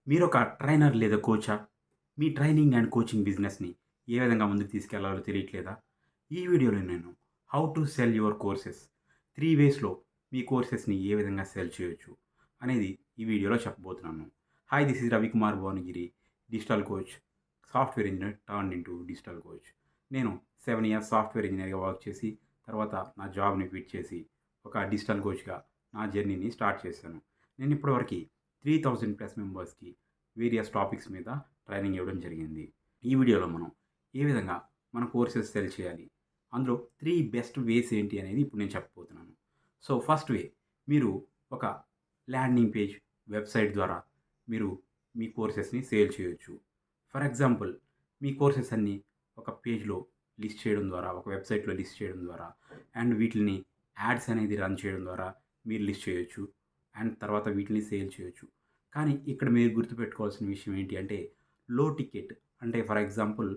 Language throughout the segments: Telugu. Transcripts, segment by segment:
మీరొక ట్రైనర్ లేదా కోచా? మీ ట్రైనింగ్ అండ్ కోచింగ్ బిజినెస్‌ని ఏ విధంగా ముందుకు తీసుకెళ్లాలో తెలియట్లేదా? ఈ వీడియోలో నేను how to cell your courses 3 వేస్‌లో మీ కోర్సెస్‌ని ఏ విధంగా సెల్ చేయొచ్చు అనేది ఈ వీడియోలో చెప్పబోతున్నాను. Hi this is Ravikumar Bhuvanagiri, digital coach, software engineer turned into digital coach. నేను 7 ఇయర్స్ సాఫ్ట్‌వేర్ ఇంజినీర్‌గా వర్క్ చేసి, తర్వాత నా జాబ్‌ని క్విట్ చేసి, ఒక డిజిటల్ కోచ్‌గా నా జర్నీని స్టార్ట్ చేశాను. నేను ఇప్పటివరకి 3000+ మెంబర్స్‌కి వేరియస్ టాపిక్స్ మీద ట్రైనింగ్ ఇవ్వడం జరిగింది. ఈ వీడియోలో మనం ఏ విధంగా మన కోర్సెస్ సెల్ చేయాలి, అందులో 3 బెస్ట్ వేస్ ఏంటి అనేది ఇప్పుడు నేను చెప్పబోతున్నాను. సో, ఫస్ట్ వే, మీరు ఒక ల్యాండింగ్ పేజ్, వెబ్‌సైట్ ద్వారా మీరు మీ కోర్సెస్‌ని సేల్ చేయొచ్చు. ఫర్ ఎగ్జాంపుల్, మీ కోర్సెస్ అన్నీ ఒక పేజ్‌లో లిస్ట్ చేయడం ద్వారా, ఒక వెబ్‌సైట్‌లో లిస్ట్ చేయడం ద్వారా అండ్ వీటిల్ని యాడ్స్ అనేది రన్ చేయడం ద్వారా మీరు లిస్ట్ చేయొచ్చు. అండ్ తర్వాత వీటిని సేల్ చేయొచ్చు. కానీ ఇక్కడ మీరు గుర్తుపెట్టుకోవాల్సిన విషయం ఏంటి అంటే, లో టికెట్, అంటే ఫర్ ఎగ్జాంపుల్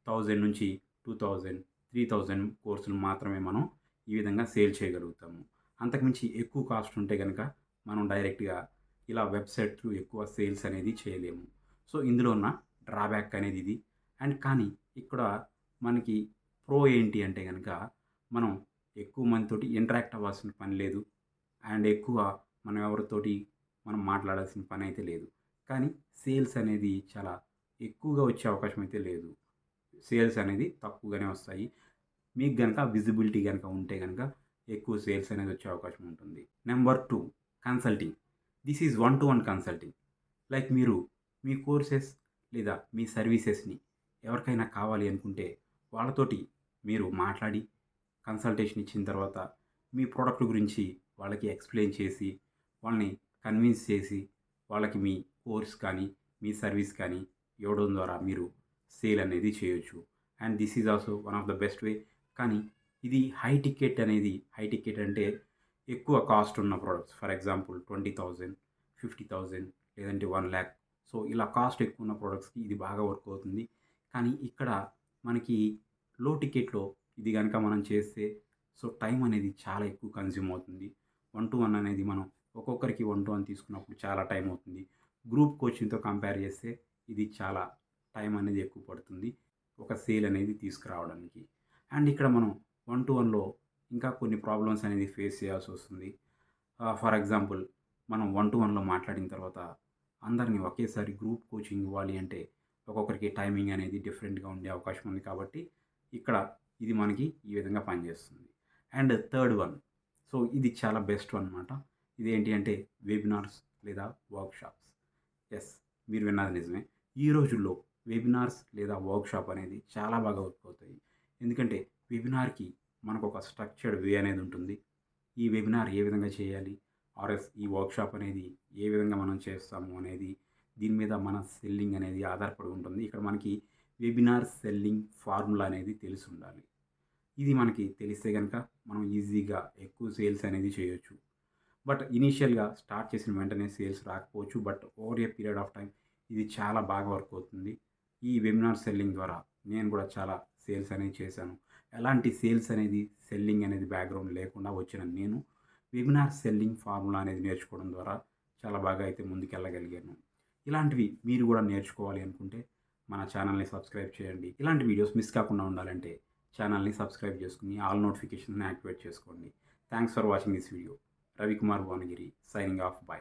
1000 నుంచి 2000, 3000 కోర్సులు మాత్రమే మనం ఈ విధంగా సేల్ చేయగలుగుతాము. అంతకుమించి ఎక్కువ కాస్ట్ ఉంటే గనక మనం డైరెక్ట్‌గా ఇలా వెబ్‌సైట్ త్రూ ఎక్కువ సేల్స్ అనేది చేయలేము. సో, ఇందులో ఉన్న డ్రాబ్యాక్ అనేది ఇది. అండ్ కానీ ఇక్కడ మనకి ప్రో ఏంటి అంటే గనక, మనం ఎక్కువ మందితోటి ఇంటరాక్ట్ అవ్వాల్సిన పని లేదు. అండ్ ఎక్కువ మనం ఎవరితోటి మనం మాట్లాడాల్సిన పనైతే లేదు. కానీ సేల్స్ అనేది చాలా ఎక్కువగా వచ్చే అవకాశం అయితే లేదు. సేల్స్ అనేది తక్కువగానే వస్తాయి. మీకు గనక విజిబిలిటీ గనక ఉంటే గనక ఎక్కువ సేల్స్ అనేది వచ్చే అవకాశం ఉంటుంది. Number 2, consulting. This is one to one consulting. Like మీరు మీ కోర్సెస్ లేదా మీ సర్వీసెస్‌ని ఎవరికైనా కావాలి అనుకుంటే వాళ్ళతోటి మీరు మాట్లాడి కన్సల్టేషన్ ఇచ్చిన తర్వాత మీ ప్రొడక్ట్ గురించి వాళ్ళకి ఎక్స్‌ప్లెయిన్ చేసి, వాళ్ళని కన్విన్స్ చేసి, వాళ్ళకి మీ కోర్స్ కానీ, మీ సర్వీస్ కానీ ఇవ్వడం ద్వారా మీరు సేల్ అనేది చేయొచ్చు. And this is also one of the best way. కానీ ఇది హై టికెట్ అంటే ఎక్కువ కాస్ట్ ఉన్న ప్రొడక్ట్స్. ఫర్ ఎగ్జాంపుల్ 20,000, 50,000 లేదంటే 1,00,000. సో, ఇలా కాస్ట్ ఎక్కువ ఉన్న ప్రొడక్ట్స్‌కి ఇది బాగా వర్క్ అవుతుంది. కానీ ఇక్కడ మనకి లో టికెట్‌లో ఇది గనక మనం చేస్తే, సో, టైం అనేది చాలా ఎక్కువ కన్జ్యూమ్ అవుతుంది. 1-1 అనేది మనం ఒక్కొక్కరికి 1-1 తీసుకున్నప్పుడు చాలా టైం అవుతుంది. గ్రూప్ కోచింగ్‌తో కంపేర్ చేస్తే ఇది చాలా టైం అనేది ఎక్కువ పడుతుంది, ఒక సేల్ అనేది తీసుకురావడానికి. అండ్ ఇక్కడ మనం 1-1లో ఇంకా కొన్ని ప్రాబ్లమ్స్ అనేది ఫేస్ చేయాల్సొస్తుంది. ఫర్ ఎగ్జాంపుల్, మనం 1-1లో మాట్లాడిన తర్వాత అందరిని ఒకేసారి గ్రూప్ కోచింగ్ ఇవ్వాలి అంటే ఒక్కొక్కరికి టైమింగ్ అనేది డిఫరెంట్‌గా ఉండే అవకాశం ఉంది కాబట్టి ఇక్కడ ఇది మనకి ఈ విధంగా పనిచేస్తుంది. అండ్ థర్డ్ వన్, సో, ఇది చాలా బెస్ట్ వన్ మాట. ఇదేంటి అంటే వెబినార్స్ లేదా వర్క్‌షాప్స్. యెస్, మీరు విన్నది నిజమే. ఈ రోజుల్లో వెబినార్స్ లేదా వర్క్‌షాప్ అనేది చాలా బాగా వర్క్ అవుతాయి. ఎందుకంటే వెబినార్‌కి మనకొక స్ట్రక్చర్డ్ వే అనేది ఉంటుంది. ఈ వెబినార్ ఏ విధంగా చేయాలి? ఆర్ఎస్ ఈ వర్క్‌షాప్ అనేది ఏ విధంగా మనం చేస్తాము అనేది, దీని మీద మన సెల్లింగ్ అనేది ఆధారపడి ఉంటుంది. ఇక్కడ మనకి వెబినార్ సెల్లింగ్ ఫార్ములా అనేది తెలిసుండాలి. ఇది మనకి తెలిస్తే గనక మనం ఈజీగా ఎక్కువ సేల్స్ అనేది చేయొచ్చు. బట్ ఇనీషియల్‌గా స్టార్ట్ చేసిన వెంటనే సేల్స్ రాకపోవచ్చు. But over a period of time ఇది చాలా బాగా వర్క్ అవుతుంది. ఈ వెబినార్ సెల్లింగ్ ద్వారా నేను కూడా చాలా సేల్స్ అనేది చేశాను. ఎలాంటి సేల్స్ అనేది, సెల్లింగ్ అనేది బ్యాక్‌గ్రౌండ్ లేకుండా వచ్చిన నేను వెబినార్ సెల్లింగ్ ఫార్ములా అనేది నేర్చుకోవడం ద్వారా చాలా బాగా అయితే ముందుకెళ్ళగలిగాను. ఇలాంటివి మీరు కూడా నేర్చుకోవాలి అనుకుంటే మన ఛానల్‌ని సబ్స్క్రైబ్ చేయండి. ఇలాంటి వీడియోస్ మిస్ కాకుండా ఉండాలంటే ఛానల్‌ని సబ్స్క్రైబ్ చేసుకొని ఆల్ నోటిఫికేషన్స్‌ని యాక్టివేట్ చేసుకోండి. Thanks for watching this video. Ravikumar Bhuvanagiri, signing off. By.